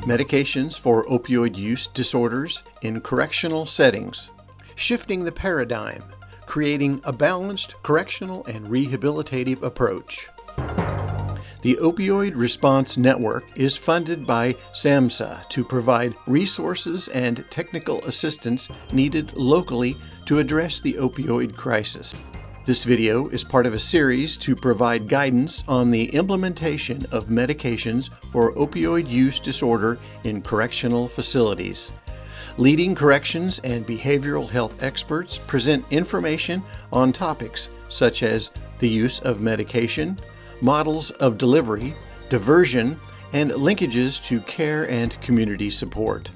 Medications for opioid use disorders in correctional settings. Shifting the paradigm, creating a balanced correctional and rehabilitative approach. The Opioid Response Network is funded by SAMHSA to provide resources and technical assistance needed locally to address the opioid crisis. This video is part of a series to provide guidance on the implementation of medications for opioid use disorder in correctional facilities. Leading corrections and behavioral health experts present information on topics such as the use of medication, models of delivery, diversion, and linkages to care and community support.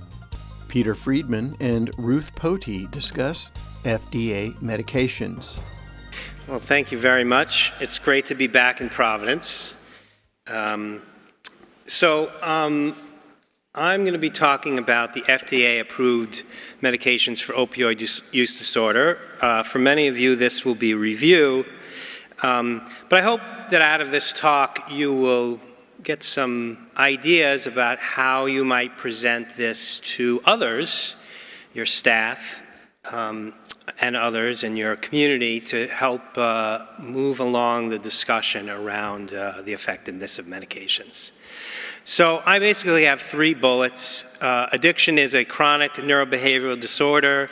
Peter Friedmann and Ruth Potee discuss FDA medications. Well, thank you very much. It's great to be back in Providence. I'm going to be talking about the FDA-approved medications for opioid use disorder. For many of you, this will be a review, but I hope that out of this talk, you will get some ideas about how you might present this to others, your staff, and others in your community to help move along the discussion around the effectiveness of medications. So I basically have 3 bullets. Addiction is a chronic neurobehavioral disorder.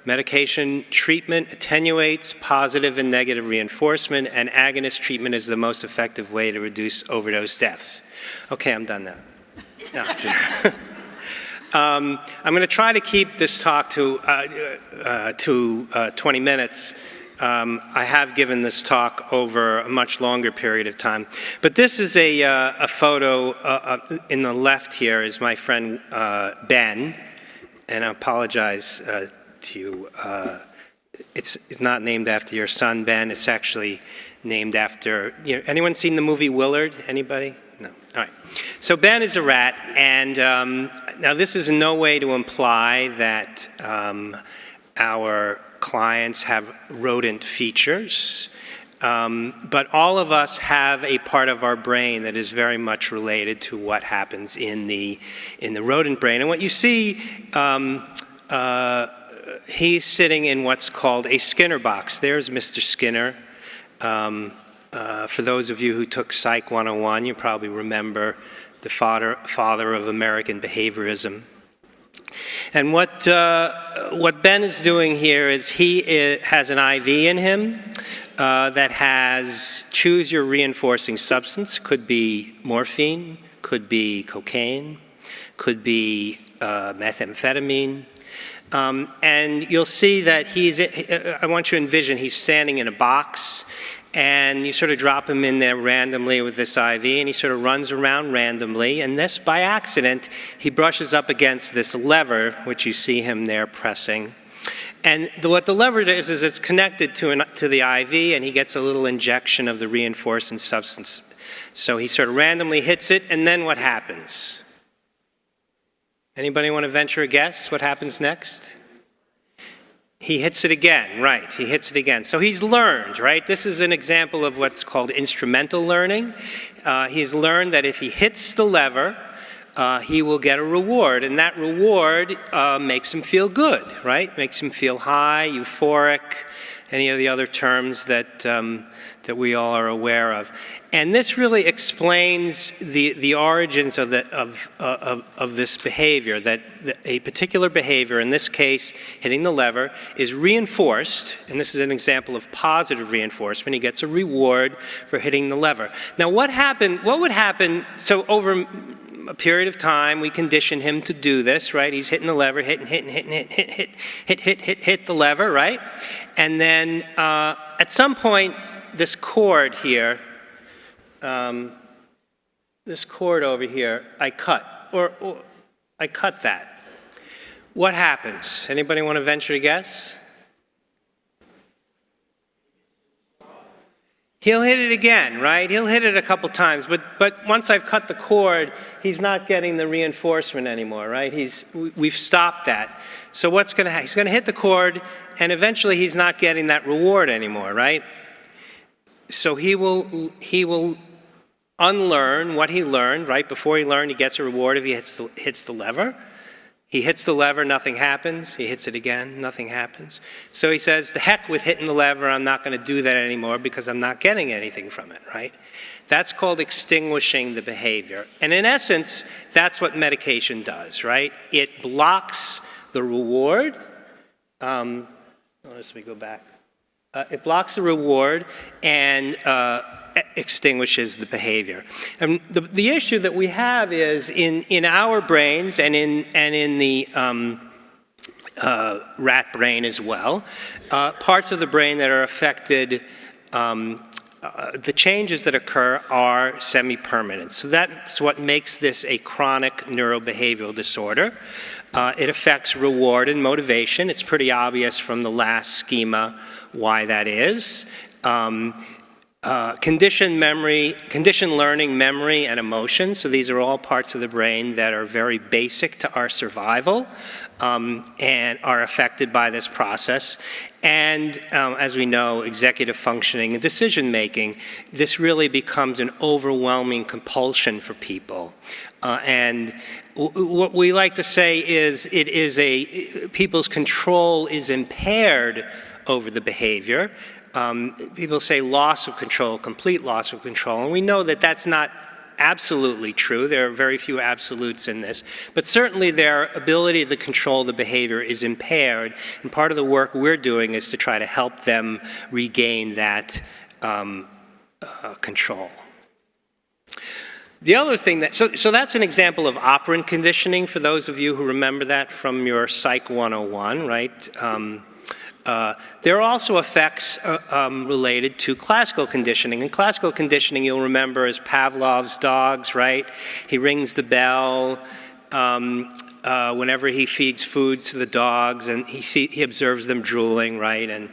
Medication treatment attenuates positive and negative reinforcement, and agonist treatment is the most effective way to reduce overdose deaths. Okay, I'm done now. No, I'm going to try to keep this talk to 20 minutes. I have given this talk over a much longer period of time. But this is a photo in the left here is my friend Ben, and I apologize to you. It's not named after your son, Ben. It's actually named after, anyone seen the movie Willard? Anybody? No. All right. So Ben is a rat, and now this is in no way to imply that our clients have rodent features, but all of us have a part of our brain that is very much related to what happens in the rodent brain. And what you see, he's sitting in what's called a Skinner box. There's Mr. Skinner. For those of you who took Psych 101, you probably remember the father of American behaviorism. And what Ben is doing here is he has an IV in him that has choose your reinforcing substance. Could be morphine, could be cocaine, could be methamphetamine. And you'll see that I want you to envision he's standing in a box, and you sort of drop him in there randomly with this IV, and he sort of runs around randomly, and this, by accident, he brushes up against this lever, which you see him there pressing. And what the lever does is it's connected to the IV, and he gets a little injection of the reinforcing substance. So he sort of randomly hits it, and then what happens? Anybody want to venture a guess what happens next? He hits it again, right, he hits it again. So he's learned, right? This is an example of what's called instrumental learning. He's learned that if he hits the lever, he will get a reward, and that reward makes him feel good, right? Makes him feel high, euphoric, any of the other terms that we all are aware of. And this really explains the origins of this behavior, that a particular behavior, in this case, hitting the lever, is reinforced, and this is an example of positive reinforcement. He gets a reward for hitting the lever. Now what would happen, so over a period of time, we condition him to do this, right? He's hitting the lever, hit the lever, right? And then at some point, this cord here, this cord over here, I cut, or I cut that. What happens? Anybody want to venture a guess? He'll hit it again, right? He'll hit it a couple times, but once I've cut the cord, he's not getting the reinforcement anymore, right? We've stopped that. So what's going to happen? He's going to hit the cord, and eventually he's not getting that reward anymore, right? So he will unlearn what he learned, right? Before he learned, he gets a reward if he hits the lever. He hits the lever, nothing happens. He hits it again, nothing happens. So he says, the heck with hitting the lever, I'm not going to do that anymore because I'm not getting anything from it, right? That's called extinguishing the behavior. And in essence, that's what medication does, right? It blocks the reward. Let me go back. It blocks the reward and extinguishes the behavior. And the issue that we have is in our brains and in the rat brain as well, parts of the brain that are affected, the changes that occur are semi-permanent. So that's what makes this a chronic neurobehavioral disorder. It affects reward and motivation. It's pretty obvious from the last schema why that is. Conditioned learning, memory, and emotion. So these are all parts of the brain that are very basic to our survival and are affected by this process. And as we know, executive functioning and decision making, this really becomes an overwhelming compulsion for people. And what we like to say is people's control is impaired over the behavior. People say loss of control, complete loss of control, and we know that that's not absolutely true. There are very few absolutes in this, but certainly their ability to control the behavior is impaired, and part of the work we're doing is to try to help them regain that control. The other thing so that's an example of operant conditioning for those of you who remember that from your Psych 101, right? There are also effects related to classical conditioning. And classical conditioning, you'll remember, is Pavlov's dogs, right? He rings the bell whenever he feeds food to the dogs, and he observes them drooling, right? And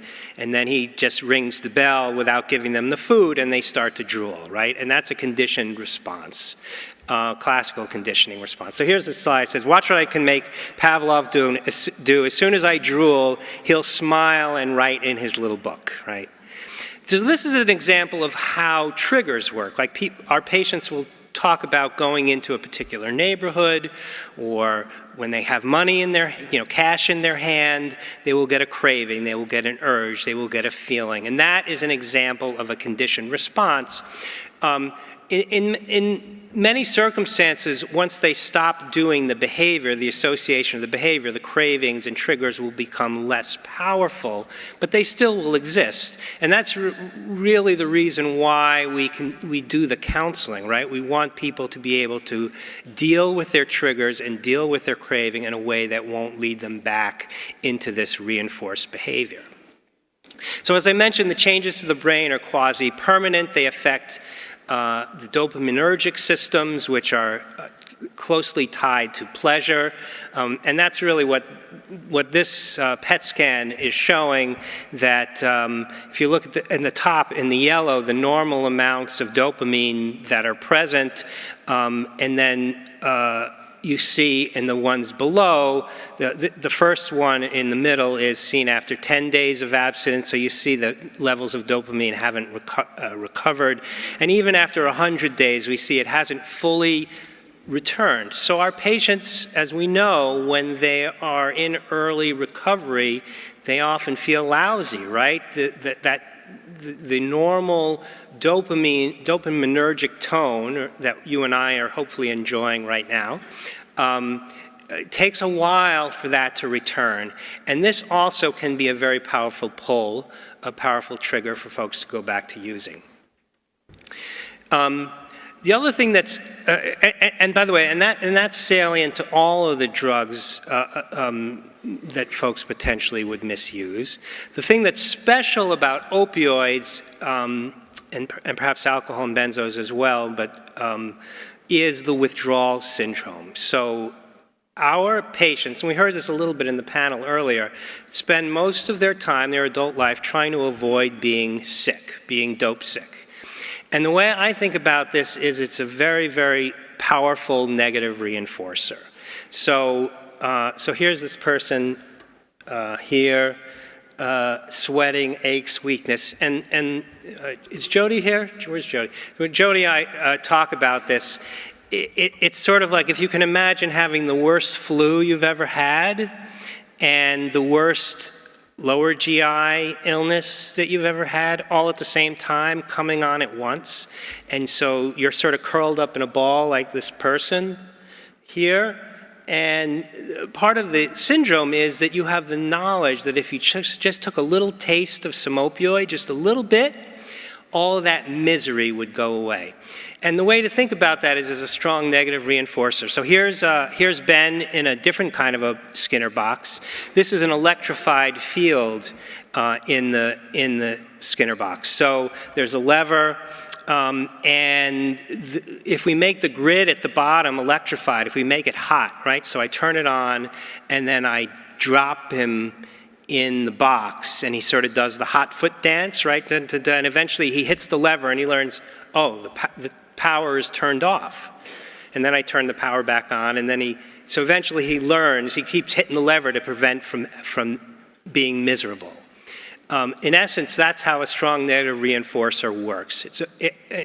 then he just rings the bell without giving them the food, and they start to drool, right? And that's a conditioned response. Classical conditioning response. So here's the slide. It says, watch what I can make Pavlov do. As soon as I drool, he'll smile and write in his little book, right? So this is an example of how triggers work. Like our patients will talk about going into a particular neighborhood, or when they have money in their, cash in their hand, they will get a craving, they will get an urge, they will get a feeling. And that is an example of a conditioned response. In many circumstances, once they stop doing the behavior, the association of the behavior, the cravings and triggers will become less powerful, but they still will exist. And that's really the reason why we do the counseling, right? We want people to be able to deal with their triggers and deal with their craving in a way that won't lead them back into this reinforced behavior. So as I mentioned, the changes to the brain are quasi-permanent. They affect the dopaminergic systems, which are closely tied to pleasure. And that's really what this PET scan is showing, that if you look at in the top, in the yellow, the normal amounts of dopamine that are present, and then you see in the ones below, the first one in the middle is seen after 10 days of abstinence, so you see the levels of dopamine haven't recovered. And even after 100 days, we see it hasn't fully returned. So our patients, as we know, when they are in early recovery, they often feel lousy, right? The normal dopaminergic tone that you and I are hopefully enjoying right now, it takes a while for that to return. And this also can be a very powerful pull, a powerful trigger for folks to go back to using. The other thing that's, and by the way, and that's salient to all of the drugs that folks potentially would misuse. The thing that's special about opioids, and perhaps alcohol and benzos as well, but is the withdrawal syndrome. So our patients, and we heard this a little bit in the panel earlier, spend most of their time, their adult life, trying to avoid being sick, being dope sick. And the way I think about this is it's a very, very powerful negative reinforcer. So here's this person here. sweating, aches, weakness. And is Jody here? Where's Jody? When Jody and I talk about this, it's sort of like if you can imagine having the worst flu you've ever had and the worst lower GI illness that you've ever had all at the same time coming on at once. And so you're sort of curled up in a ball like this person here. And part of the syndrome is that you have the knowledge that if you just took a little taste of some opioid, just a little bit, all of that misery would go away. And the way to think about that is as a strong negative reinforcer. So here's Ben in a different kind of a Skinner box. This is an electrified field in the Skinner box. So there's a lever, and if we make the grid at the bottom electrified, if we make it hot, right? So I turn it on, and then I drop him in the box, and he sort of does the hot foot dance, right? And eventually he hits the lever, and he learns, oh, the power is turned off. And then I turn the power back on, and then so eventually he learns, he keeps hitting the lever to prevent from being miserable. In essence, that's how a strong negative reinforcer works.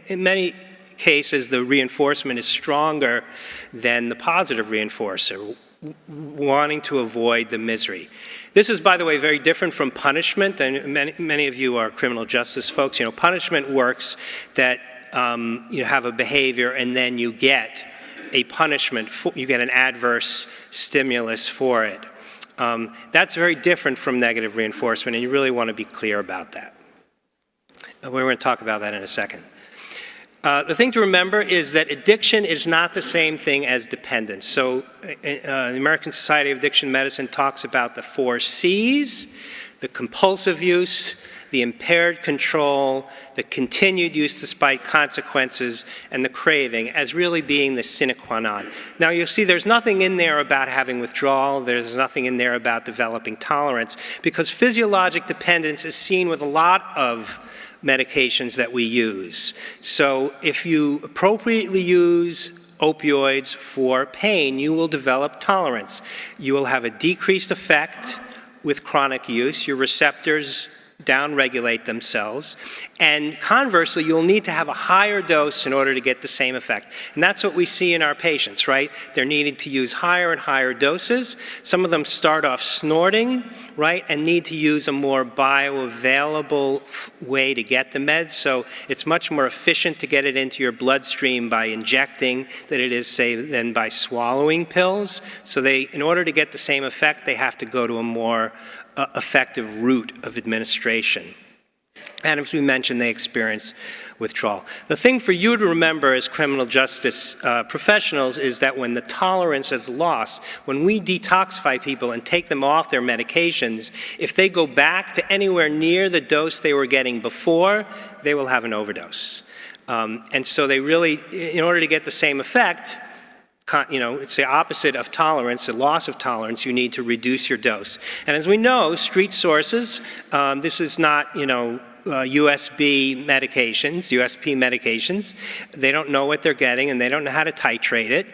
In many cases, the reinforcement is stronger than the positive reinforcer, wanting to avoid the misery. This is, by the way, very different from punishment, and many of you are criminal justice folks. You know, punishment works that you have a behavior and then you get a punishment, you get an adverse stimulus for it. That's very different from negative reinforcement, and you really want to be clear about that. We're going to talk about that in a second. The thing to remember is that addiction is not the same thing as dependence. So the American Society of Addiction Medicine talks about the 4 C's: the compulsive use, the impaired control, the continued use despite consequences, and the craving as really being the sine qua non. Now you'll see there's nothing in there about having withdrawal, there's nothing in there about developing tolerance, because physiologic dependence is seen with a lot of medications that we use. So if you appropriately use opioids for pain, you will develop tolerance. You will have a decreased effect with chronic use. Your receptors downregulate themselves, and conversely, you'll need to have a higher dose in order to get the same effect. And that's what we see in our patients, right? They're needing to use higher and higher doses. Some of them start off snorting, right, and need to use a more bioavailable way to get the meds. So it's much more efficient to get it into your bloodstream by injecting than it is, say, than by swallowing pills. So in order to get the same effect, they have to go to a more effective route of administration. And as we mentioned, they experience withdrawal. The thing for you to remember as criminal justice professionals is that when the tolerance is lost, when we detoxify people and take them off their medications, if they go back to anywhere near the dose they were getting before, they will have an overdose. And so they really, in order to get the same effect, you know, it's the opposite of tolerance, the loss of tolerance. You need to reduce your dose. And as we know, street sources, this is not, you know, USP medications. They don't know what they're getting, and they don't know how to titrate it.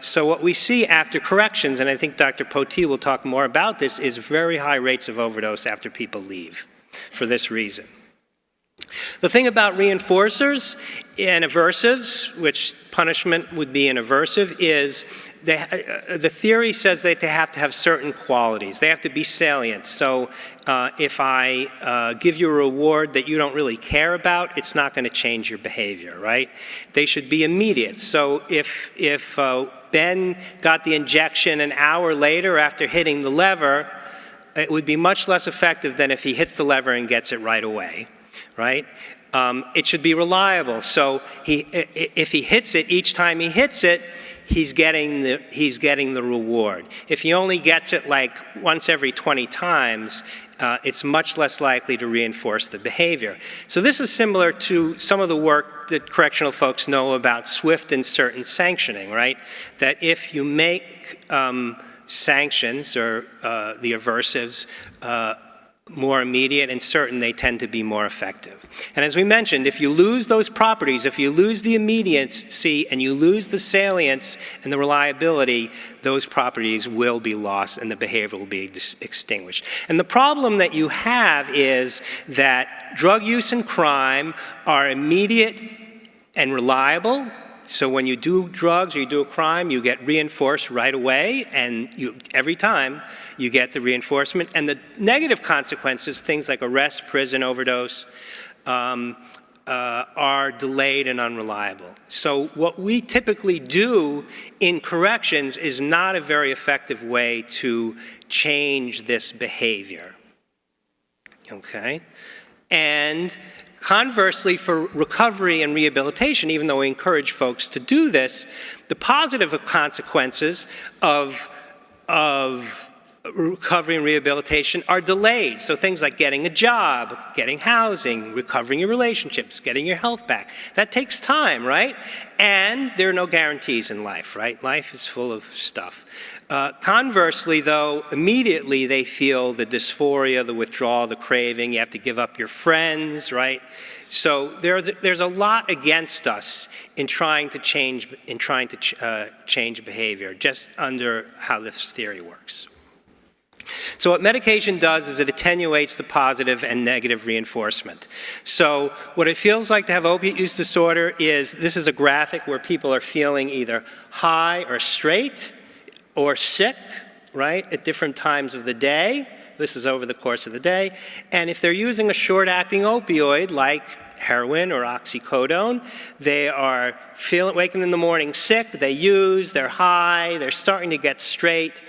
So what we see after corrections, and I think Dr. Potee will talk more about this, is very high rates of overdose after people leave for this reason. The thing about reinforcers and aversives, which punishment would be an aversive, is the theory says that they have to have certain qualities. They have to be salient. So if I give you a reward that you don't really care about, it's not going to change your behavior, right? They should be immediate. So if Ben got the injection an hour later after hitting the lever, it would be much less effective than if he hits the lever and gets it right away. Right? It should be reliable. So if he hits it, each time he hits it, he's getting the reward. If he only gets it like once every 20 times, it's much less likely to reinforce the behavior. So this is similar to some of the work that correctional folks know about swift and certain sanctioning, right? That if you make sanctions or the aversives more immediate and certain, they tend to be more effective. And as we mentioned, if you lose those properties, if you lose the immediacy and you lose the salience and the reliability, those properties will be lost and the behavior will be extinguished. And the problem that you have is that drug use and crime are immediate and reliable. So when you do drugs or you do a crime, you get reinforced right away, and every time you get the reinforcement. And the negative consequences, things like arrest, prison, overdose, are delayed and unreliable. So what we typically do in corrections is not a very effective way to change this behavior. Okay? And conversely, for recovery and rehabilitation, even though we encourage folks to do this, the positive consequences of recovery and rehabilitation are delayed. So things like getting a job, getting housing, recovering your relationships, getting your health back. That takes time, right? And there are no guarantees in life, right? Life is full of stuff. Conversely, though, immediately they feel the dysphoria, the withdrawal, the craving. You have to give up your friends, right? So there's a lot against us in trying to change behavior, just under how this theory works. So what medication does is it attenuates the positive and negative reinforcement. So what it feels like to have opiate use disorder is, this is a graphic where people are feeling either high or straight or sick, right, at different times of the day. This is over the course of the day. And if they're using a short-acting opioid like heroin or oxycodone, they are waking in the morning sick, they're high, they're starting to get straight.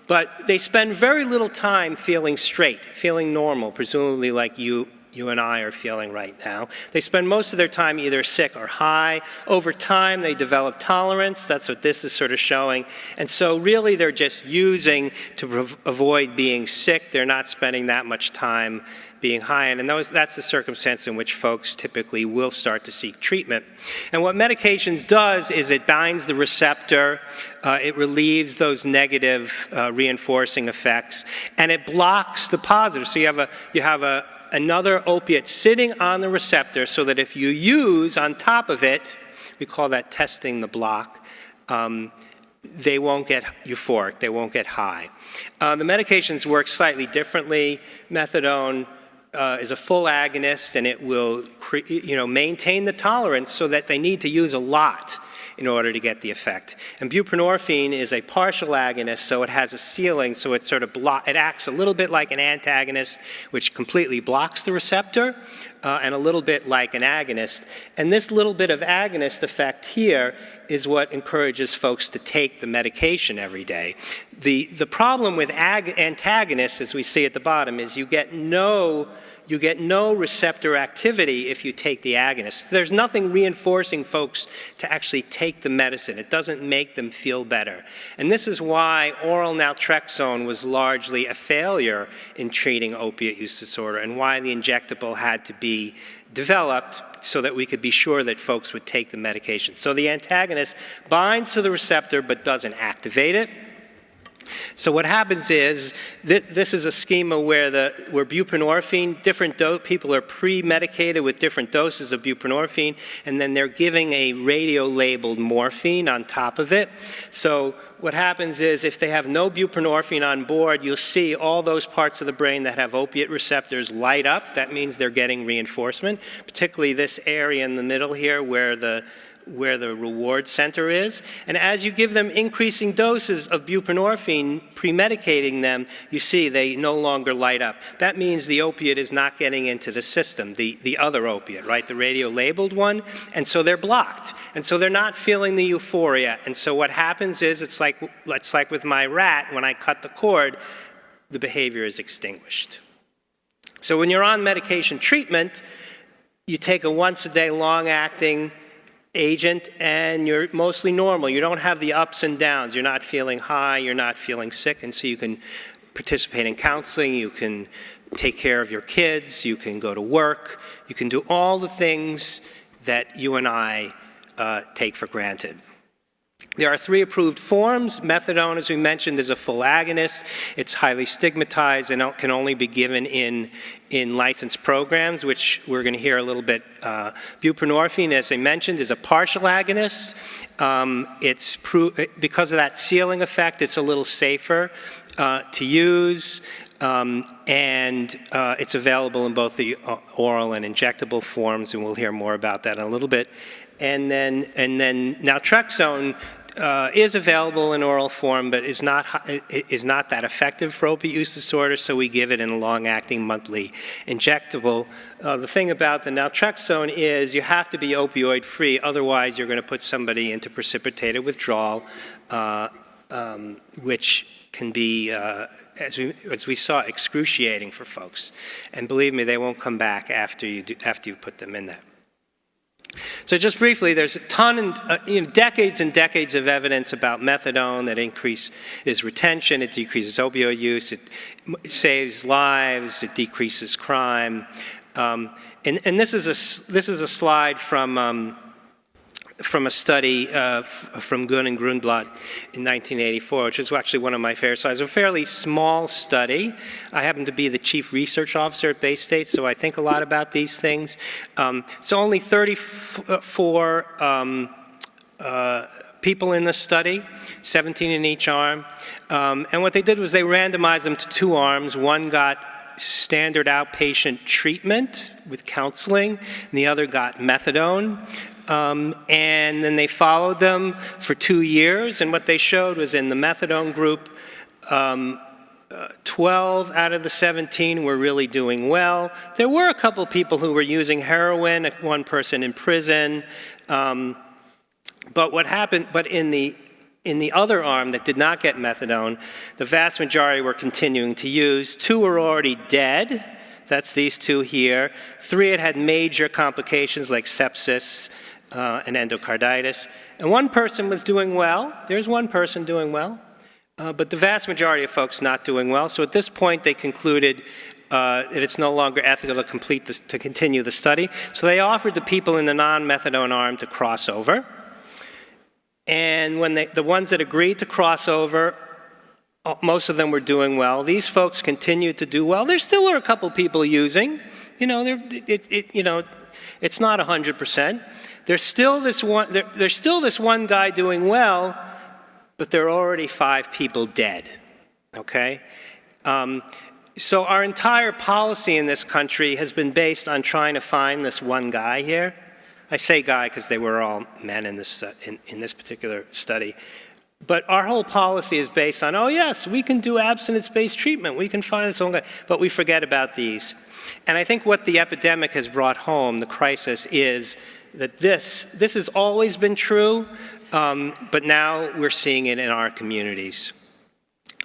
But they spend very little time feeling straight, feeling normal, presumably like you and I are feeling right now. They spend most of their time either sick or high. Over time, they develop tolerance. That's what this is sort of showing. And so really, they're just using to avoid being sick. They're not spending that much time being high, and that's the circumstance in which folks typically will start to seek treatment. And what medications does is it binds the receptor, it relieves those negative reinforcing effects, and it blocks the positive. So you have another opiate sitting on the receptor, so that if you use on top of it, we call that testing the block, they won't get euphoric, they won't get high. The medications work slightly differently. Methadone is a full agonist, and it will maintain the tolerance so that they need to use a lot in order to get the effect. And buprenorphine is a partial agonist, so it has a ceiling, so it sort of it acts a little bit like an antagonist, which completely blocks the receptor, and a little bit like an agonist. And this little bit of agonist effect here is what encourages folks to take the medication every day. The problem with antagonists, as we see at the bottom, is you get no receptor activity if you take the agonist. So there's nothing reinforcing folks to actually take the medicine. It doesn't make them feel better. And this is why oral naltrexone was largely a failure in treating opiate use disorder, and why the injectable had to be developed so that we could be sure that folks would take the medication. So the antagonist binds to the receptor but doesn't activate it. So what happens is, this is a schema where buprenorphine, people are pre-medicated with different doses of buprenorphine, and then they're giving a radio-labeled morphine on top of it. So what happens is, if they have no buprenorphine on board, you'll see all those parts of the brain that have opiate receptors light up. That means they're getting reinforcement, particularly this area in the middle here where the reward center is. And as you give them increasing doses of buprenorphine, pre-medicating them, you see they no longer light up. That means the opiate is not getting into the system, the other opiate, right, the radio-labeled one, and so they're blocked. And so they're not feeling the euphoria. And so what happens is, it's like with my rat, when I cut the cord, the behavior is extinguished. So when you're on medication treatment, you take a once-a-day long-acting agent, and you're mostly normal. You don't have the ups and downs. You're not feeling high, you're not feeling sick, and so you can participate in counseling, you can take care of your kids, you can go to work, you can do all the things that you and I take for granted. There are 3 approved forms. Methadone, as we mentioned, is a full agonist. It's highly stigmatized and can only be given in licensed programs, which we're going to hear a little bit. Buprenorphine, as I mentioned, is a partial agonist. Because of that ceiling effect, it's a little safer to use. And it's available in both the oral and injectable forms, and we'll hear more about that in a little bit. And then naltrexone is available in oral form, but is not that effective for opiate use disorder, so we give it in a long-acting monthly injectable. The thing about the naltrexone is you have to be opioid-free, otherwise you're going to put somebody into precipitated withdrawal, which can be, as we saw, excruciating for folks. And believe me, they won't come back after you put them in that. So just briefly, there's a ton, decades and decades of evidence about methadone that increases retention, it decreases opioid use, it saves lives, it decreases crime. And this is a slide from a study from Gunn and Grunblatt in 1984, which is actually one of my favorite slides. A fairly small study. I happen to be the chief research officer at Baystate, so I think a lot about these things. So only 34 people in the study, 17 in each arm. And what they did was they randomized them to 2 arms. One got standard outpatient treatment with counseling, and the other got methadone. And then they followed them for 2 years, and what they showed was in the methadone group, 12 out of the 17 were really doing well. There were a couple people who were using heroin, 1 person in prison, but what happened, but in the other arm that did not get methadone, the vast majority were continuing to use. 2 were already dead. That's these 2 here. 3 had major complications like sepsis and endocarditis. And 1 person was doing well. There's 1 person doing well. But the vast majority of folks not doing well. So at this point, they concluded that it's no longer ethical to continue the study. So they offered the people in the non-methadone arm to cross over. And when the ones that agreed to cross over, most of them were doing well. These folks continued to do well. There still are a couple people using. It's not 100%. There's still this one guy doing well, but there are already 5 people dead. Okay. So our entire policy in this country has been based on trying to find this one guy here. I say guy because they were all men in this particular study. But our whole policy is based on, oh yes, we can do abstinence-based treatment. We can find this one guy, but we forget about these. And I think what the epidemic has brought home, the crisis, is that this has always been true, but now we're seeing it in our communities.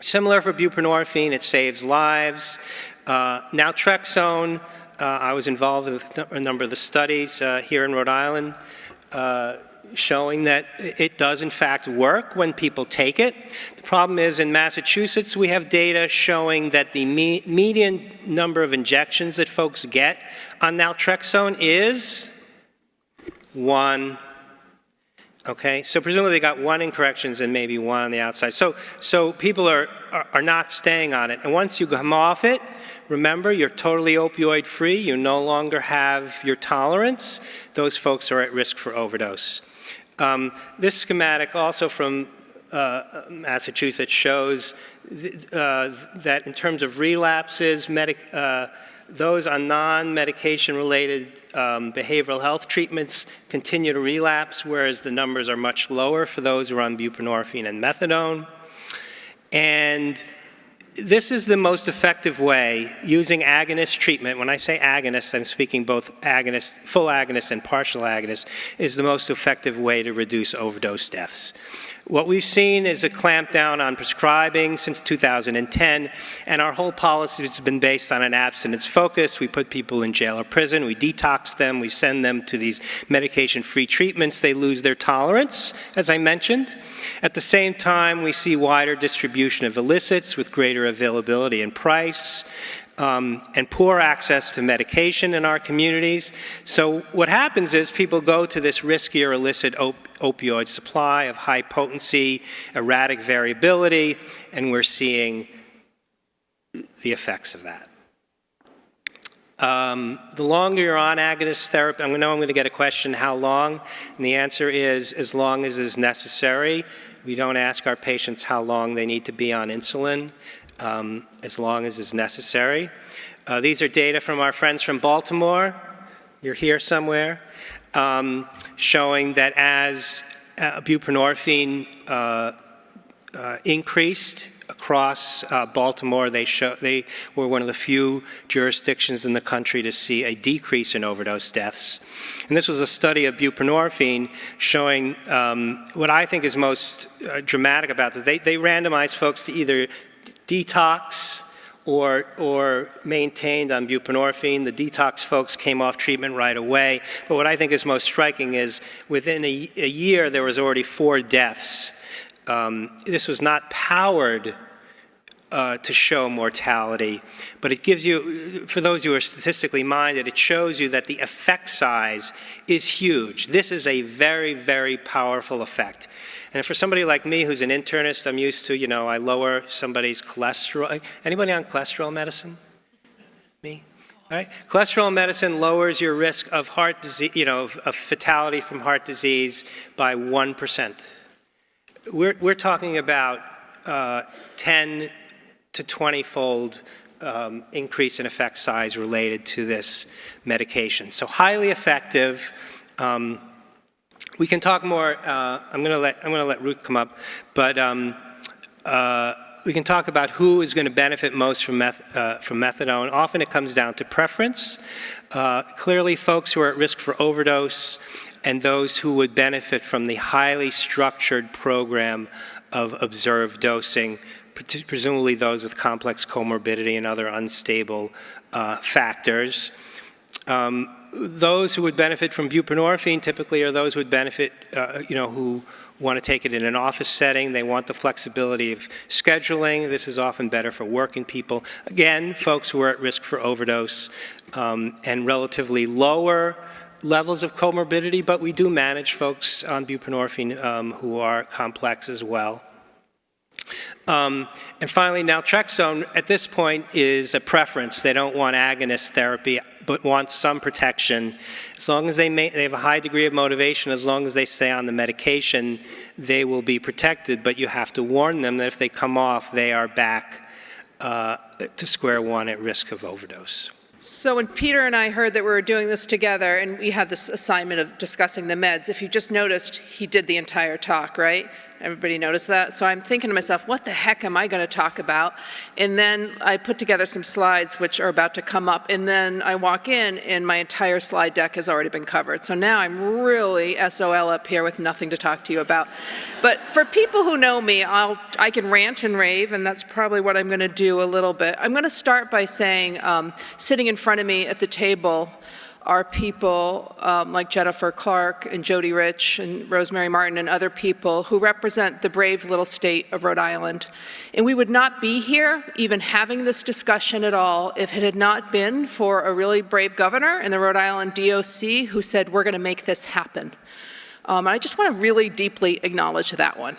Similar for buprenorphine, it saves lives. Naltrexone, I was involved with a number of the studies here in Rhode Island, showing that it does in fact work when people take it. The problem is in Massachusetts we have data showing that the median number of injections that folks get on naltrexone is 1. Okay, so presumably they got 1 in corrections and maybe 1 on the outside. So people are not staying on it. And once you come off it, remember, you're totally opioid free. You no longer have your tolerance. Those folks are at risk for overdose. This schematic also from Massachusetts shows that in terms of relapses, those on non-medication related behavioral health treatments continue to relapse, whereas the numbers are much lower for those who are on buprenorphine and methadone. And this is the most effective way, using agonist treatment. When I say agonist, I'm speaking both agonist, full agonist and partial agonist, is the most effective way to reduce overdose deaths. What we've seen is a clampdown on prescribing since 2010, and our whole policy has been based on an abstinence focus. We put people in jail or prison, we detox them, we send them to these medication-free treatments. They lose their tolerance, as I mentioned. At the same time, we see wider distribution of illicits with greater availability and price. and poor access to medication in our communities. So what happens is people go to this riskier illicit opioid supply of high potency, erratic variability, and we're seeing the effects of that. The longer you're on agonist therapy, I know I'm going to get a question, how long? And the answer is as long as is necessary. We don't ask our patients how long they need to be on insulin, as long as is necessary. These are data from our friends from Baltimore. You're here somewhere, showing that as buprenorphine increased across Baltimore, they were one of the few jurisdictions in the country to see a decrease in overdose deaths. And this was a study of buprenorphine showing what I think is most dramatic about this. They randomized folks to either detox or maintained on buprenorphine. The detox folks came off treatment right away. But what I think is most striking is within a year, there was already 4 deaths. This was not powered to show mortality, but it gives you, for those who are statistically minded, it shows you that the effect size is huge. This is a very, very powerful effect. And for somebody like me who's an internist, I'm used to, I lower somebody's cholesterol. Anybody on cholesterol medicine? Me? All right. Cholesterol medicine lowers your risk of heart disease, of fatality from heart disease by 1%. We're talking about 10 to 20-fold increase in effect size related to this medication. So highly effective. We can talk more. I'm going to let Ruth come up, but we can talk about who is going to benefit most from methadone. Often it comes down to preference. Clearly, folks who are at risk for overdose and those who would benefit from the highly structured program of observed dosing, presumably those with complex comorbidity and other unstable factors. Those who would benefit from buprenorphine typically are those who would benefit, who want to take it in an office setting. They want the flexibility of scheduling. This is often better for working people. Again, folks who are at risk for overdose and relatively lower levels of comorbidity, but we do manage folks on buprenorphine who are complex as well. And finally, naltrexone at this point is a preference. They don't want agonist therapy, but want some protection. As long as they have a high degree of motivation, as long as they stay on the medication, they will be protected, but you have to warn them that if they come off, they are back to square one at risk of overdose. So when Peter and I heard that we were doing this together and we had this assignment of discussing the meds, if you just noticed, he did the entire talk, right? Everybody noticed that? So I'm thinking to myself, what the heck am I going to talk about? And then I put together some slides which are about to come up, and then I walk in and my entire slide deck has already been covered. So now I'm really SOL up here with nothing to talk to you about. But for people who know me, I can rant and rave, and that's probably what I'm going to do a little bit. I'm going to start by saying, sitting in front of me at the table are people like Jennifer Clark and Jody Rich and Rosemary Martin and other people who represent the brave little state of Rhode Island. And we would not be here even having this discussion at all if it had not been for a really brave governor in the Rhode Island DOC who said, we're going to make this happen. And I just want to really deeply acknowledge that one.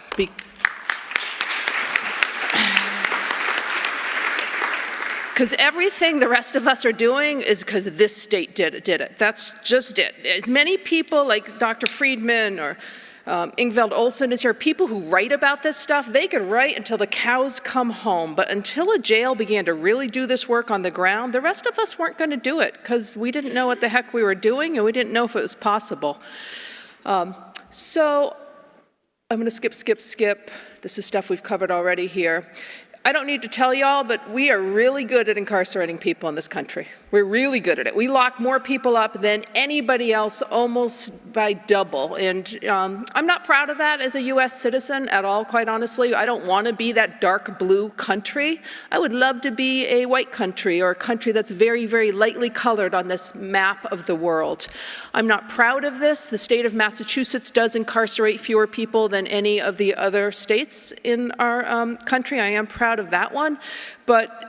Because everything the rest of us are doing is because this state did it. That's just it. As many people like Dr. Friedmann or Ingveld Olsen is here, people who write about this stuff, they could write until the cows come home. But until a jail began to really do this work on the ground, the rest of us weren't going to do it because we didn't know what the heck we were doing and we didn't know if it was possible. So I'm going to skip. This is stuff we've covered already here. I don't need to tell y'all, but we are really good at incarcerating people in this country. We're really good at it. We lock more people up than anybody else, almost by double. And I'm not proud of that as a U.S. citizen at all, quite honestly. I don't want to be that dark blue country. I would love to be a white country or a country that's very, very lightly colored on this map of the world. I'm not proud of this. The state of Massachusetts does incarcerate fewer people than any of the other states in our country. I am proud of that one. But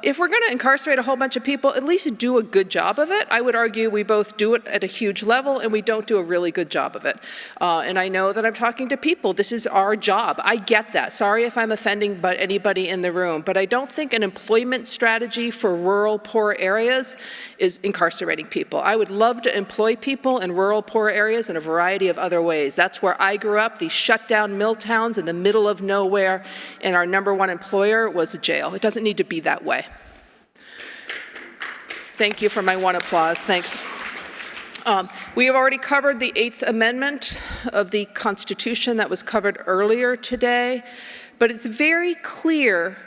if we're going to incarcerate a whole bunch of people, at least do a good job of it. I would argue we both do it at a huge level and we don't do a really good job of it. And I know that I'm talking to people. This is our job. I get that. Sorry if I'm offending anybody in the room, but I don't think an employment strategy for rural poor areas is incarcerating people. I would love to employ people in rural poor areas in a variety of other ways. That's where I grew up, these shut down mill towns in the middle of nowhere, and our #1 employer was a jail. It doesn't need to be that way. Thank you for my one applause. Thanks. We have already covered the 8th Amendment of the Constitution that was covered earlier today, but it's very clear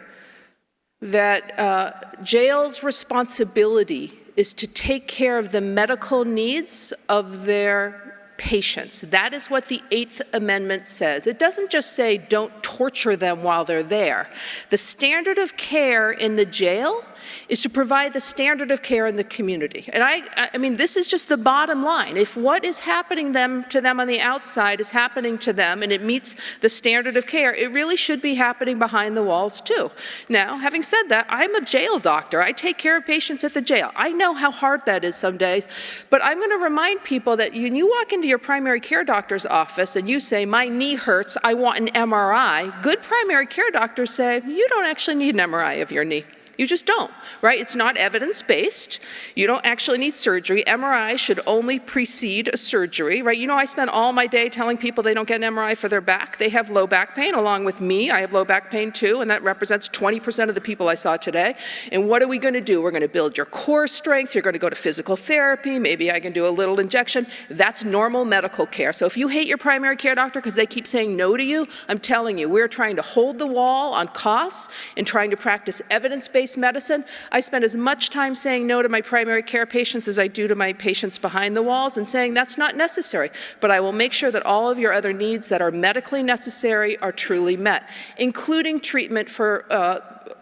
that jail's responsibility is to take care of the medical needs of their patients. That is what the 8th Amendment says. It doesn't just say don't torture them while they're there. The standard of care in the jail is to provide the standard of care in the community. And I mean, this is just the bottom line. If what is happening to them on the outside is happening to them and it meets the standard of care, it really should be happening behind the walls too. Now, having said that, I'm a jail doctor. I take care of patients at the jail. I know how hard that is some days, but I'm going to remind people that when you walk into your primary care doctor's office and you say, my knee hurts, I want an MRI, good primary care doctors say, you don't actually need an MRI of your knee. You just don't, right? It's not evidence-based. You don't actually need surgery. MRI should only precede a surgery, right? You know, I spend all my day telling people they don't get an MRI for their back. They have low back pain along with me. I have low back pain too, and that represents 20% of the people I saw today. And what are we going to do? We're going to build your core strength. You're going to go to physical therapy. Maybe I can do a little injection. That's normal medical care. So if you hate your primary care doctor because they keep saying no to you, I'm telling you, we're trying to hold the wall on costs and trying to practice evidence-based medicine. I spend as much time saying no to my primary care patients as I do to my patients behind the walls and saying that's not necessary. But I will make sure that all of your other needs that are medically necessary are truly met, including treatment for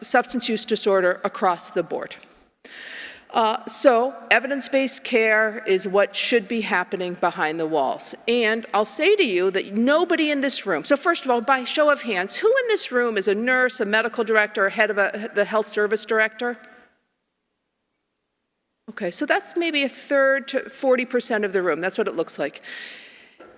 substance use disorder across the board. So evidence-based care is what should be happening behind the walls. And I'll say to you that nobody in this room, so first of all, by show of hands, who in this room is a nurse, a medical director, or head of the health service director? Okay, so that's maybe a third to 40% of the room. That's what it looks like.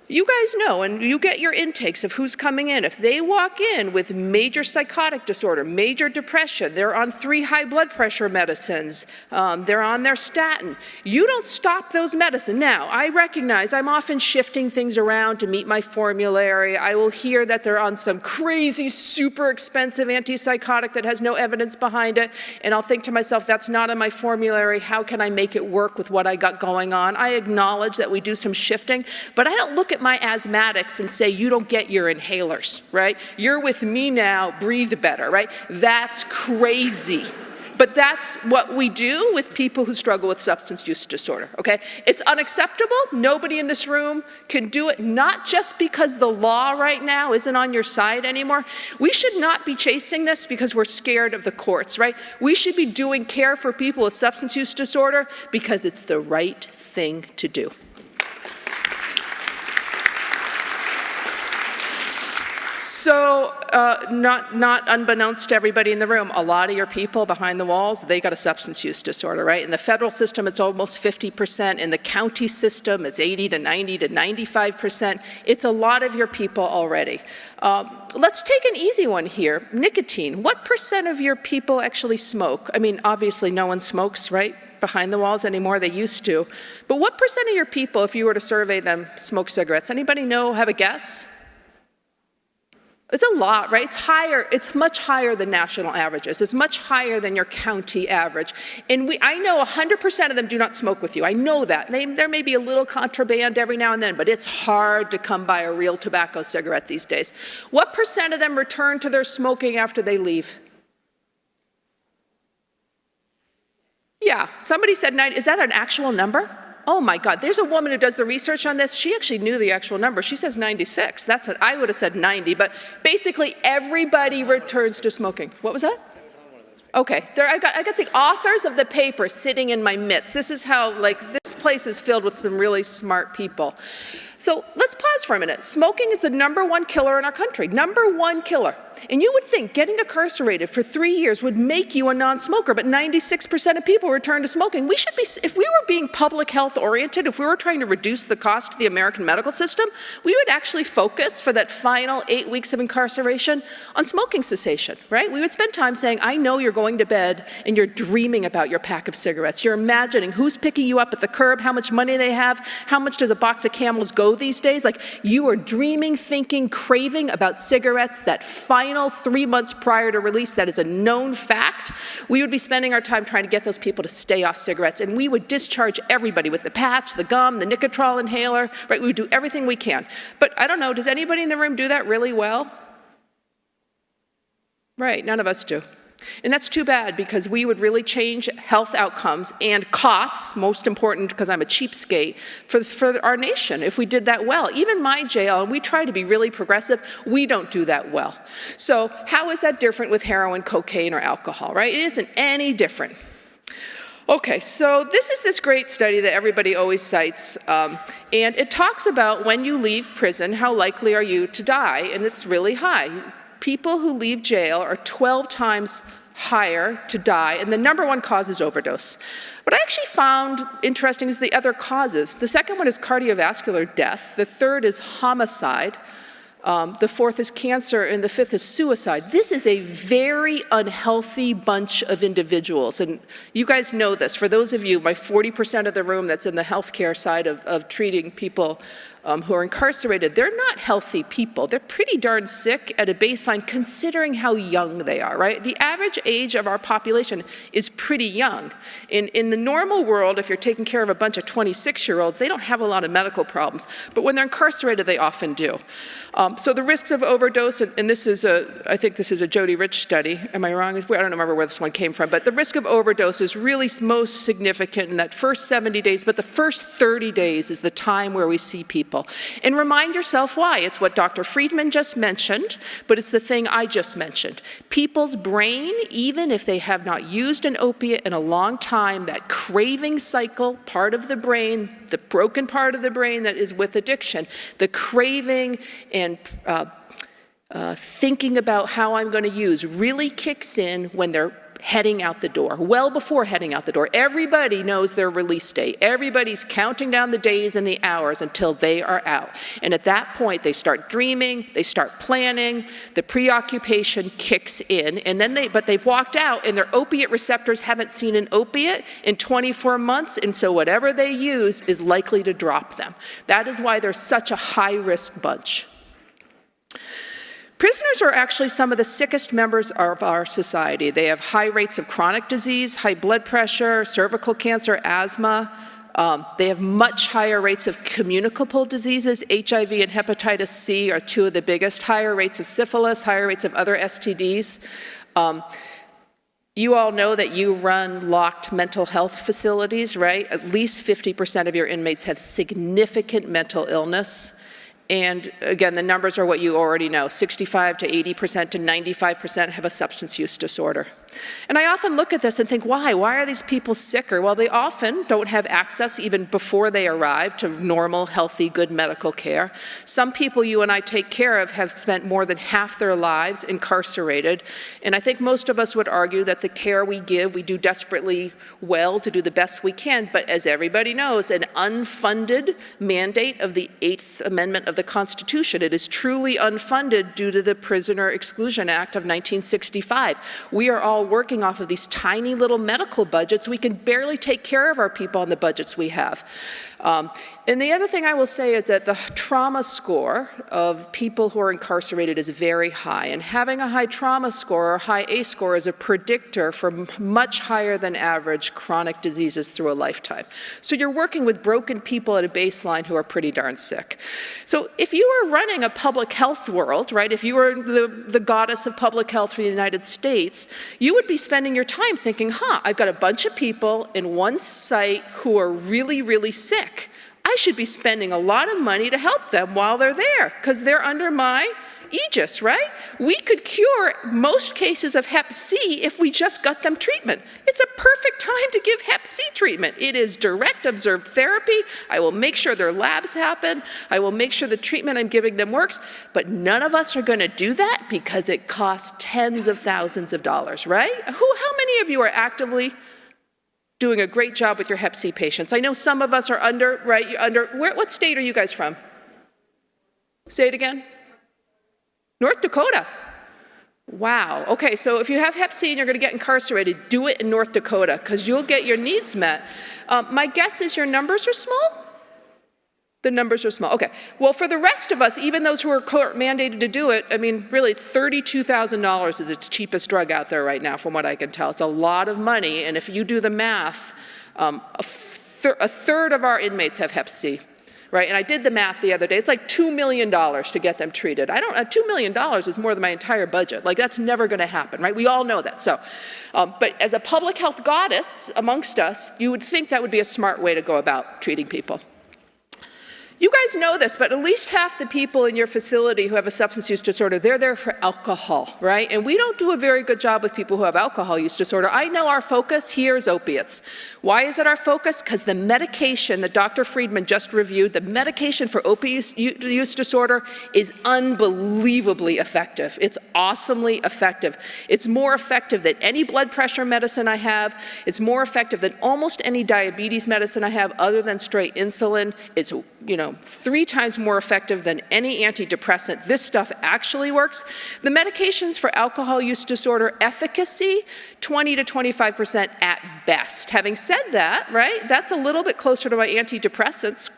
You guys know, and you get your intakes of who's coming in. If they walk in with major psychotic disorder, major depression, they're on 3 high blood pressure medicines, they're on their statin, you don't stop those medicines. Now, I recognize I'm often shifting things around to meet my formulary. I will hear that they're on some crazy, super expensive antipsychotic that has no evidence behind it, and I'll think to myself, that's not on my formulary. How can I make it work with what I got going on? I acknowledge that we do some shifting, but I don't look at my asthmatics and say, you don't get your inhalers, right? You're with me now, breathe better, right? That's crazy. But that's what we do with people who struggle with substance use disorder, okay? It's unacceptable. Nobody in this room can do it, not just because the law right now isn't on your side anymore. We should not be chasing this because we're scared of the courts, right? We should be doing care for people with substance use disorder because it's the right thing to do. So, not unbeknownst to everybody in the room, a lot of your people behind the walls, they got a substance use disorder, right? In the federal system, it's almost 50%. In the county system, it's 80 to 90 to 95%. It's a lot of your people already. Let's take an easy one here. Nicotine. What % of your people actually smoke? I mean, obviously no one smokes, right? Behind the walls anymore, they used to. But what % of your people, if you were to survey them, smoke cigarettes? Anybody know, have a guess? It's a lot, right? It's higher, it's much higher than national averages. It's much higher than your county average. And I know 100% of them do not smoke with you. I know that. There may be a little contraband every now and then, but it's hard to come by a real tobacco cigarette these days. What % of them return to their smoking after they leave? Yeah, somebody said 90. Is that an actual number? Oh my God, there's a woman who does the research on this. She actually knew the actual number. She says 96. That's what I would have said 90, but basically everybody returns to smoking. What was that? Okay, I got the authors of the paper sitting in my midst. This is how, like, this place is filled with some really smart people. So let's pause for a minute. Smoking is the #1 killer in our country, #1 killer. And you would think getting incarcerated for 3 years would make you a non-smoker, but 96% of people return to smoking. We should be, if we were being public health oriented, if we were trying to reduce the cost to the American medical system, we would actually focus for that final 8 weeks of incarceration on smoking cessation, right? We would spend time saying, I know you're going to bed and you're dreaming about your pack of cigarettes. You're imagining who's picking you up at the curb, how much money they have, how much does a box of Camels go these days? Like, you are dreaming, thinking, craving about cigarettes that final 3 months prior to release. That is a known fact. We would be spending our time trying to get those people to stay off cigarettes, and we would discharge everybody with the patch, the gum, the Nicotrol inhaler, right? We would do everything we can. But I don't know, does anybody in the room do that really well? Right, none of us do. And that's too bad, because we would really change health outcomes and costs, most important because I'm a cheapskate, for our nation if we did that well. Even my jail, and we try to be really progressive, we don't do that well. So how is that different with heroin, cocaine, or alcohol, right? It isn't any different. Okay, so this is this great study that everybody always cites, and it talks about when you leave prison, how likely are you to die, and it's really high. People who leave jail are 12 times higher to die, and the #1 cause is overdose. What I actually found interesting is the other causes. The second one is cardiovascular death. The third is homicide. The fourth is cancer, and the fifth is suicide. This is a very unhealthy bunch of individuals, and you guys know this. For those of you, my 40% of the room that's in the healthcare side of treating people who are incarcerated, they're not healthy people. They're pretty darn sick at a baseline considering how young they are, right? The average age of our population is pretty young. In the normal world, if you're taking care of a bunch of 26-year-olds, they don't have a lot of medical problems. But when they're incarcerated, they often do. So the risks of overdose, and this is I think this is a Jody Rich study. Am I wrong? I don't remember where this one came from. But the risk of overdose is really most significant in that first 70 days, but the first 30 days is the time where we see people. And remind yourself why. It's what Dr. Friedmann just mentioned, but it's the thing I just mentioned. People's brain, even if they have not used an opiate in a long time, that craving cycle, part of the brain, the broken part of the brain that is with addiction, the craving and thinking about how I'm going to use really kicks in when they're heading out the door, well before heading out the door. Everybody knows their release date. Everybody's counting down the days and the hours until they are out. And at that point, they start dreaming, they start planning, the preoccupation kicks in, and then but they've walked out and their opiate receptors haven't seen an opiate in 24 months, and so whatever they use is likely to drop them. That is why they're such a high-risk bunch. Prisoners are actually some of the sickest members of our society. They have high rates of chronic disease, high blood pressure, cervical cancer, asthma. They have much higher rates of communicable diseases. HIV and hepatitis C are two of the biggest. Higher rates of syphilis, higher rates of other STDs. You all know that you run locked mental health facilities, right? At least 50% of your inmates have significant mental illness. And again, the numbers are what you already know. 65 to 80% to 95% have a substance use disorder. And I often look at this and think, why? Why are these people sicker? Well, they often don't have access, even before they arrive, to normal, healthy, good medical care. Some people you and I take care of have spent more than half their lives incarcerated. And I think most of us would argue that the care we give, we do desperately well to do the best we can. But as everybody knows, an unfunded mandate of the 8th Amendment of the Constitution. It is truly unfunded due to the Prisoner Exclusion Act of 1965. We are all working off of these tiny little medical budgets. We can barely take care of our people on the budgets we have. And the other thing I will say is that the trauma score of people who are incarcerated is very high. And having a high trauma score or high ACE score is a predictor for much higher than average chronic diseases through a lifetime. So you're working with broken people at a baseline who are pretty darn sick. So if you were running a public health world, right, if you were the goddess of public health for the United States, you would be spending your time thinking, I've got a bunch of people in one site who are really, really sick. I should be spending a lot of money to help them while they're there because they're under my aegis, right? We could cure most cases of Hep C if we just got them treatment. It's a perfect time to give Hep C treatment. It is direct observed therapy. I will make sure their labs happen. I will make sure the treatment I'm giving them works, but none of us are going to do that because it costs tens of thousands of dollars, right? How many of you are actively doing a great job with your Hep C patients? I know some of us are what state are you guys from? Say it again. North Dakota. Wow. Okay, so if you have Hep C and you're going to get incarcerated, do it in North Dakota because you'll get your needs met. My guess is your numbers are small? The numbers are small. Okay. Well, for the rest of us, even those who are court mandated to do it, I mean, really, it's $32,000 is its cheapest drug out there right now, from what I can tell. It's a lot of money, and if you do the math, a third of our inmates have Hep C. Right, and I did the math the other day. It's like $2 million to get them treated. $2 million is more than my entire budget. Like, that's never going to happen, right? We all know that. So, but as a public health goddess amongst us, you would think that would be a smart way to go about treating people. You guys know this, but at least half the people in your facility who have a substance use disorder, they're there for alcohol, right? And we don't do a very good job with people who have alcohol use disorder. I know our focus here is opiates. Why is it our focus? Because the medication that Dr. Friedmann just reviewed, the medication for opiate use disorder is unbelievably effective. It's awesomely effective. It's more effective than any blood pressure medicine I have. It's more effective than almost any diabetes medicine I have other than straight insulin. It's, 3 times more effective than any antidepressant. This stuff actually works. The medications for alcohol use disorder efficacy, 20 to 25% at best. Having said that, right, that's a little bit closer to my antidepressants.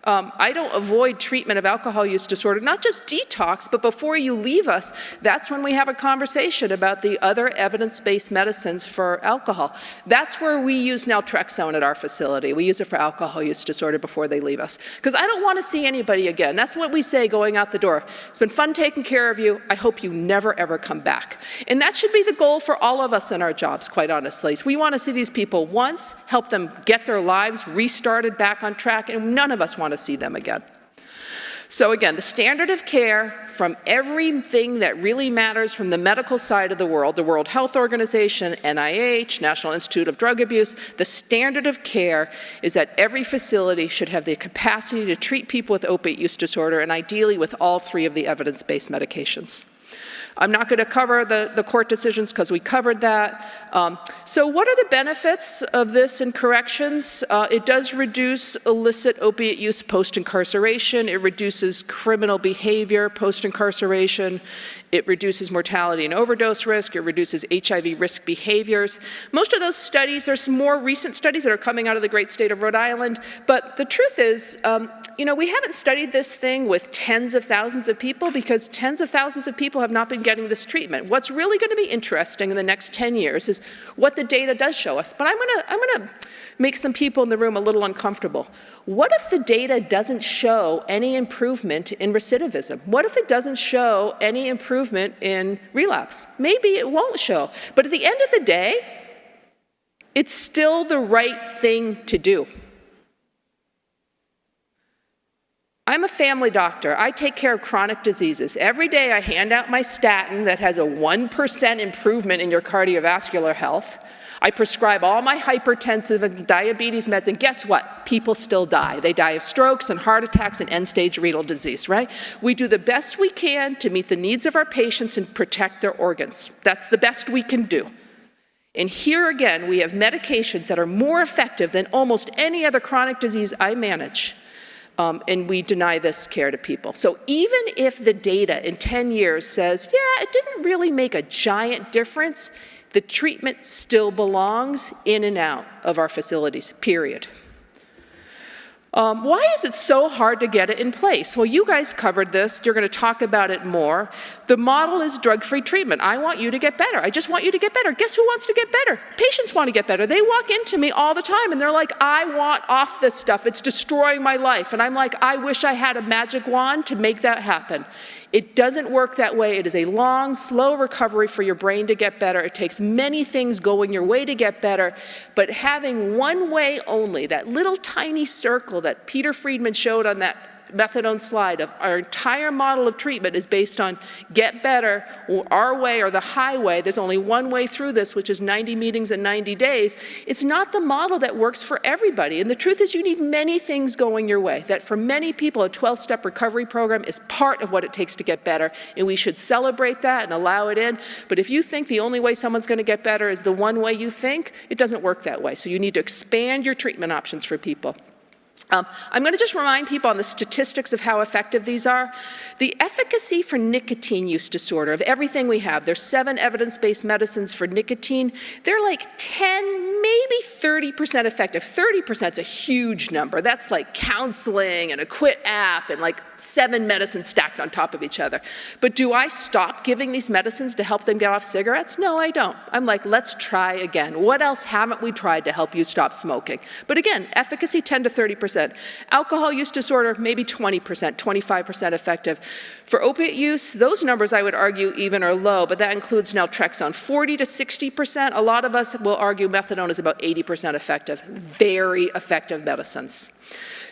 I don't avoid treatment of alcohol use disorder, not just detox, but before you leave us, that's when we have a conversation about the other evidence-based medicines for alcohol. That's where we use naltrexone at our facility. We use it for alcohol use disorder before they leave us. Because I don't want to see anybody again. That's what we say going out the door. It's been fun taking care of you. I hope you never, ever come back. And that should be the goal for all of us in our jobs, quite honestly. So we want to see these people once, help them get their lives restarted back on track, and none of us want to see them again. So again, the standard of care from everything that really matters from the medical side of the World Health Organization, NIH, National Institute of Drug Abuse, the standard of care is that every facility should have the capacity to treat people with opiate use disorder, and ideally with all 3 of the evidence-based medications. I'm not going to cover the court decisions because we covered that. So what are the benefits of this in corrections? It does reduce illicit opiate use post-incarceration. It reduces criminal behavior post-incarceration. It reduces mortality and overdose risk. It reduces HIV risk behaviors. Most of those studies, there's some more recent studies that are coming out of the great state of Rhode Island, but the truth is, we haven't studied this thing with tens of thousands of people because tens of thousands of people have not been getting this treatment. What's really going to be interesting in the next 10 years is what the data does show us. But I'm going to make some people in the room a little uncomfortable. What if the data doesn't show any improvement in recidivism? What if it doesn't show any improvement in relapse? Maybe it won't show. But at the end of the day, it's still the right thing to do. I'm a family doctor. I take care of chronic diseases. Every day I hand out my statin that has a 1% improvement in your cardiovascular health. I prescribe all my hypertensive and diabetes meds, and guess what? People still die. They die of strokes and heart attacks and end-stage renal disease, right? We do the best we can to meet the needs of our patients and protect their organs. That's the best we can do. And here again, we have medications that are more effective than almost any other chronic disease I manage. And we deny this care to people. So even if the data in 10 years says, yeah, it didn't really make a giant difference, the treatment still belongs in and out of our facilities, period. Why is it so hard to get it in place? Well, you guys covered this. You're going to talk about it more. The model is drug-free treatment. I want you to get better. I just want you to get better. Guess who wants to get better? Patients want to get better. They walk into me all the time, and they're like, I want off this stuff. It's destroying my life. And I'm like, I wish I had a magic wand to make that happen. It doesn't work that way. It is a long, slow recovery for your brain to get better. It takes many things going your way to get better, but having one way only, that little tiny circle that Peter Friedmann showed on that methadone slide of our entire model of treatment is based on get better, our way or the highway. There's only one way through this, which is 90 meetings in 90 days. It's not the model that works for everybody. And the truth is you need many things going your way. That for many people, a 12-step recovery program is part of what it takes to get better. And we should celebrate that and allow it in. But if you think the only way someone's going to get better is the one way you think, it doesn't work that way. So you need to expand your treatment options for people. I'm going to just remind people on the statistics of how effective these are. The efficacy for nicotine use disorder of everything we have, there's 7 evidence-based medicines for nicotine. They're like 10, maybe 30% effective. 30% is a huge number. That's like counseling and a quit app and like 7 medicines stacked on top of each other. But do I stop giving these medicines to help them get off cigarettes? No, I don't. I'm like, let's try again. What else haven't we tried to help you stop smoking? But again, efficacy 10 to 30%. Alcohol use disorder, maybe 20%, 25% effective. For opiate use, those numbers I would argue even are low, but that includes naltrexone, 40 to 60%. A lot of us will argue methadone is about 80% effective. Very effective medicines.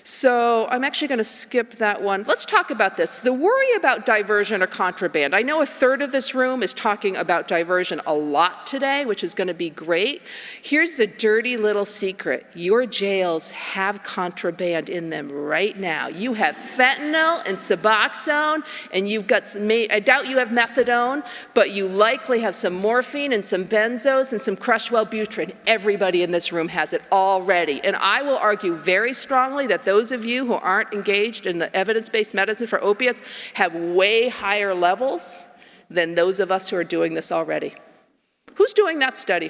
So I'm actually going to skip that one. Let's talk about this. The worry about diversion or contraband. I know a third of this room is talking about diversion a lot today, which is going to be great. Here's the dirty little secret. Your jails have contraband in them right now. You have fentanyl and Suboxone, and you've got some, I doubt you have methadone, but you likely have some morphine and some benzos and some crushed Wellbutrin. Everybody in this room has it already. And I will argue very strongly that those of you who aren't engaged in the evidence-based medicine for opiates have way higher levels than those of us who are doing this already. Who's doing that study?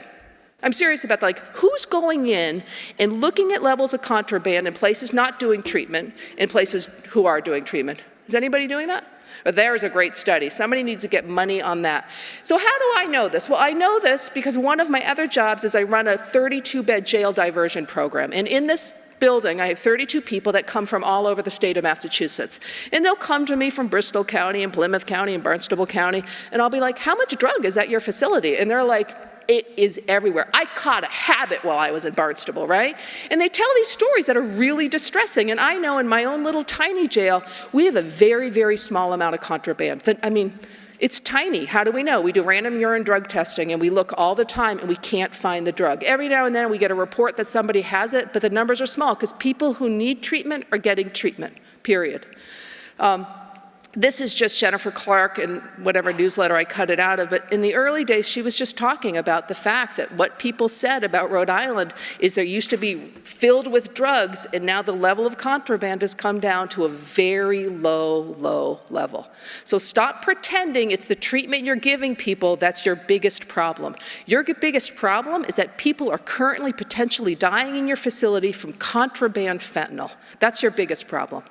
I'm serious about that. Like, who's going in and looking at levels of contraband in places not doing treatment, in places who are doing treatment? Is anybody doing that? Or there's a great study. Somebody needs to get money on that. So how do I know this? Well, I know this because one of my other jobs is I run a 32-bed jail diversion program. And in this building, I have 32 people that come from all over the state of Massachusetts. And they'll come to me from Bristol County and Plymouth County and Barnstable County, and I'll be like, how much drug is at your facility? And they're like, it is everywhere. I caught a habit while I was in Barnstable, right? And they tell these stories that are really distressing. And I know in my own little tiny jail, we have a very, very small amount of contraband. I mean, it's tiny. How do we know? We do random urine drug testing, and we look all the time, and we can't find the drug. Every now and then, we get a report that somebody has it, but the numbers are small, because people who need treatment are getting treatment, period. This is just Jennifer Clark and whatever newsletter I cut it out of, but in the early days, she was just talking about the fact that what people said about Rhode Island is there used to be filled with drugs, and now the level of contraband has come down to a very low, low level. So stop pretending it's the treatment you're giving people that's your biggest problem. Your biggest problem is that people are currently potentially dying in your facility from contraband fentanyl. That's your biggest problem.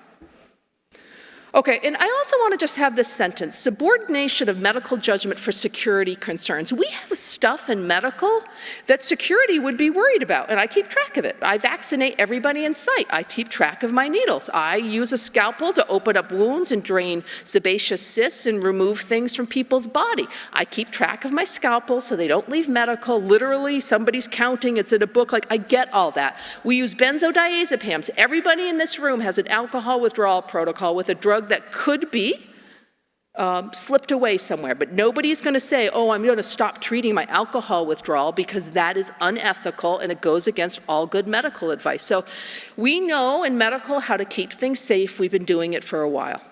Okay, and I also want to just have this sentence, subordination of medical judgment for security concerns. We have stuff in medical that security would be worried about, and I keep track of it. I vaccinate everybody in sight. I keep track of my needles. I use a scalpel to open up wounds and drain sebaceous cysts and remove things from people's body. I keep track of my scalpel so they don't leave medical. Literally, somebody's counting, it's in a book, like I get all that. We use benzodiazepams. Everybody in this room has an alcohol withdrawal protocol with a drug that could be slipped away somewhere, but nobody's going to say, oh, I'm going to stop treating my alcohol withdrawal, because that is unethical and it goes against all good medical advice. So we know in medical how to keep things safe. We've been doing it for a while.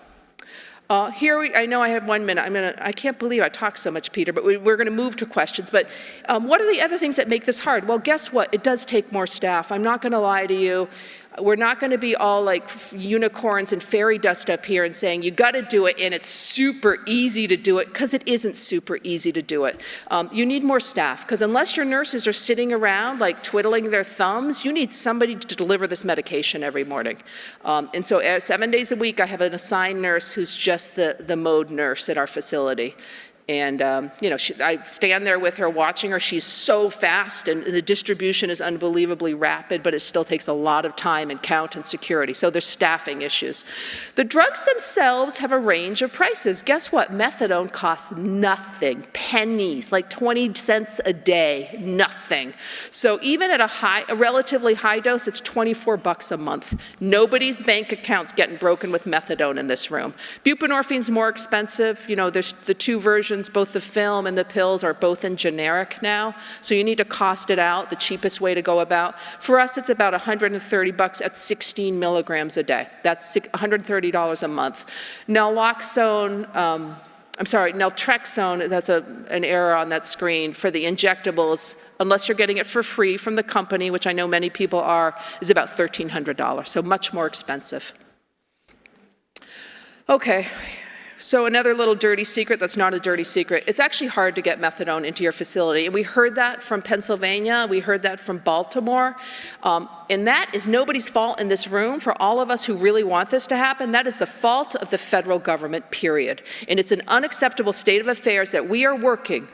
I know I have 1 minute. I can't believe I talk so much, Peter, but we're going to move to questions. But what are the other things that make this hard? Well, guess what? It does take more staff. I'm not going to lie to you. We're not going to be all like unicorns and fairy dust up here and saying, you got to do it, and it's super easy to do it, because it isn't super easy to do it. You need more staff, because unless your nurses are sitting around like twiddling their thumbs, you need somebody to deliver this medication every morning. And so 7 days a week, I have an assigned nurse who's just the mode nurse at our facility. And, I stand there with her watching her. She's so fast, and the distribution is unbelievably rapid, but it still takes a lot of time and count and security. So there's staffing issues. The drugs themselves have a range of prices. Guess what? Methadone costs nothing, pennies, like 20 cents a day, nothing. So even at a relatively high dose, it's $24 a month. Nobody's bank account's getting broken with methadone in this room. Buprenorphine's more expensive. There's the two versions. Both the film and the pills are both in generic now, so you need to cost it out, the cheapest way to go about. For us, it's about $130 at 16 milligrams a day. That's $130 a month. Naloxone, naltrexone, that's an error on that screen, for the injectables, unless you're getting it for free from the company, which I know many people are, is about $1,300, so much more expensive. Okay. So another little dirty secret that's not a dirty secret. It's actually hard to get methadone into your facility. And we heard that from Pennsylvania. We heard that from Baltimore. And that is nobody's fault in this room. For all of us who really want this to happen, that is the fault of the federal government, period. And it's an unacceptable state of affairs that we are working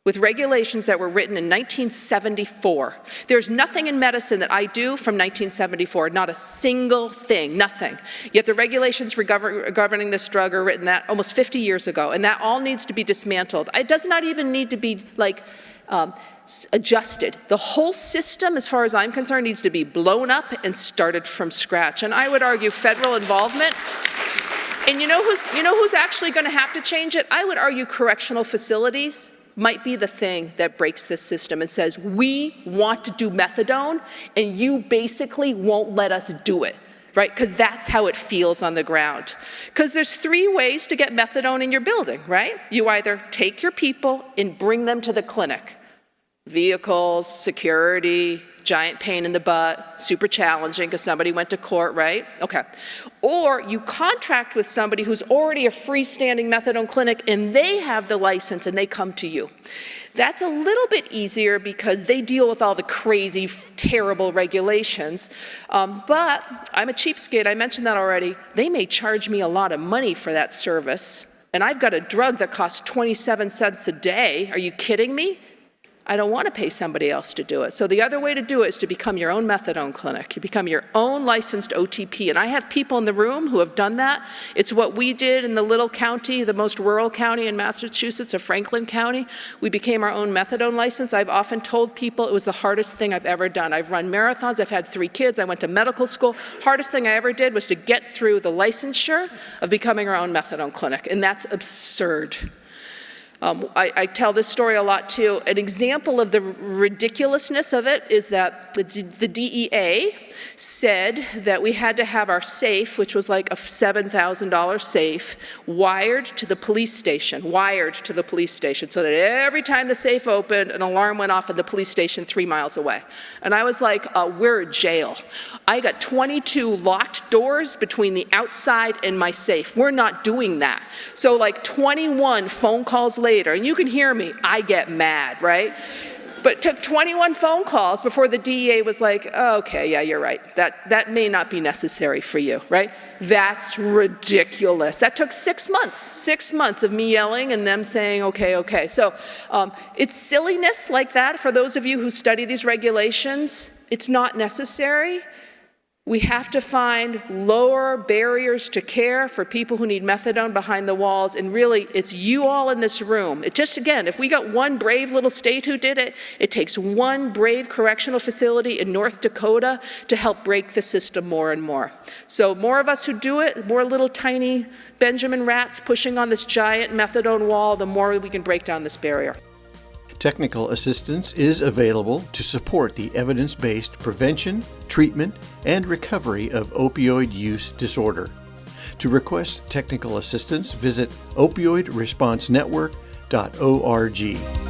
with regulations that were written in 1974. There's nothing in medicine that I do from 1974, not a single thing, nothing. Yet the regulations governing this drug are written that almost 50 years ago, and that all needs to be dismantled. It does not even need to be adjusted. The whole system, as far as I'm concerned, needs to be blown up and started from scratch. And I would argue federal involvement. And you know who's actually going to have to change it? I would argue correctional facilities might be the thing that breaks this system and says, we want to do methadone, and you basically won't let us do it, right? Because that's how it feels on the ground. Because there's 3 ways to get methadone in your building, right? You either take your people and bring them to the clinic. Vehicles, security, giant pain in the butt, super challenging because somebody went to court, right? Okay. Or you contract with somebody who's already a freestanding methadone clinic and they have the license and they come to you. That's a little bit easier because they deal with all the crazy, terrible regulations. But I'm a cheapskate, I mentioned that already. They may charge me a lot of money for that service, and I've got a drug that costs 27 cents a day. Are you kidding me? I don't want to pay somebody else to do it. So the other way to do it is to become your own methadone clinic. You become your own licensed OTP. And I have people in the room who have done that. It's what we did in the little county, the most rural county in Massachusetts, of Franklin County. We became our own methadone license. I've often told people it was the hardest thing I've ever done. I've run marathons. I've had 3 kids. I went to medical school. Hardest thing I ever did was to get through the licensure of becoming our own methadone clinic. And that's absurd. I tell this story a lot too. An example of the ridiculousness of it is that the DEA said that we had to have our safe, which was like a $7,000 safe, wired to the police station, so that every time the safe opened, an alarm went off at the police station 3 miles away. And I was like, we're in jail. I got 22 locked doors between the outside and my safe. We're not doing that. So like 21 phone calls later, and you can hear me, I get mad, right? But it took 21 phone calls before the DEA was like, oh, okay, yeah, you're right. That may not be necessary for you, right? That's ridiculous. That took 6 months, 6 months of me yelling and them saying, okay, okay. So it's silliness like that. For those of you who study these regulations, it's not necessary. We have to find lower barriers to care for people who need methadone behind the walls, and really, it's you all in this room. It just, again, if we got one brave little state who did it, it takes one brave correctional facility in North Dakota to help break the system more and more. So more of us who do it, more little tiny Benjamin rats pushing on this giant methadone wall, the more we can break down this barrier. Technical assistance is available to support the evidence-based prevention, treatment, and recovery of opioid use disorder. To request technical assistance, visit opioidresponsenetwork.org.